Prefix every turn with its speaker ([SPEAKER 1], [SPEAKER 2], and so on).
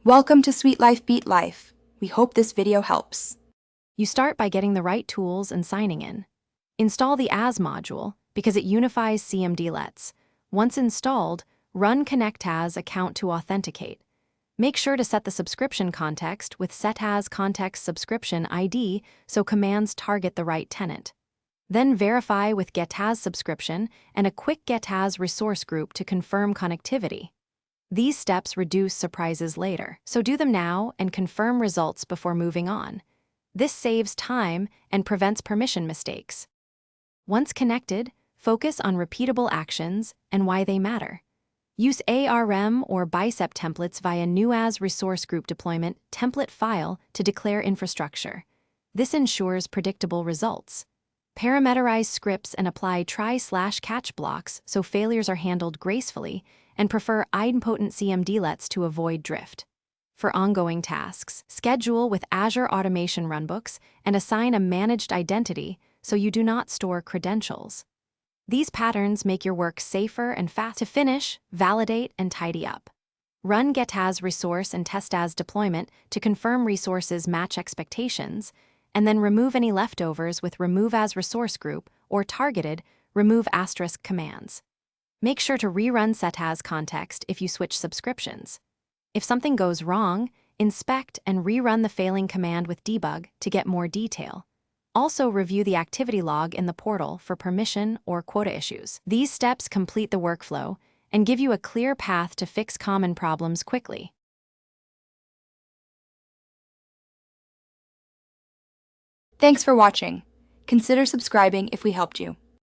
[SPEAKER 1] Welcome to Sweet Life Beat Life. We hope this video helps.
[SPEAKER 2] You start by getting the right tools and signing in. Install the As module because it unifies CMDlets. Once installed, run Connect As account to authenticate. Make sure to set the subscription context with Set As Context Subscription ID so commands target the right tenant. Then verify with Get As Subscription and a quick Get As resource group to confirm connectivity. These steps reduce surprises later, so do them now and confirm results before moving on. This saves time and prevents permission mistakes. Once connected, focus on repeatable actions and why they matter. Use ARM or Bicep templates via New As Resource Group Deployment template file to declare infrastructure. This ensures predictable results. Parameterize scripts and apply try/catch blocks so failures are handled gracefully, and prefer idempotent CMDlets to avoid drift. For ongoing tasks, schedule with Azure Automation Runbooks and assign a managed identity so you do not store credentials. These patterns make your work safer and fast. To finish, validate, and tidy up. Run Get As Resource and Test As Deployment to confirm resources match expectations, and then remove any leftovers with Remove As Resource Group or targeted Remove * commands. Make sure to rerun Set As Context if you switch subscriptions. If something goes wrong, inspect and rerun the failing command with debug to get more detail. Also review the activity log in the portal for permission or quota issues. These steps complete the workflow and give you a clear path to fix common problems quickly.
[SPEAKER 1] Thanks for watching. Consider subscribing if we helped you.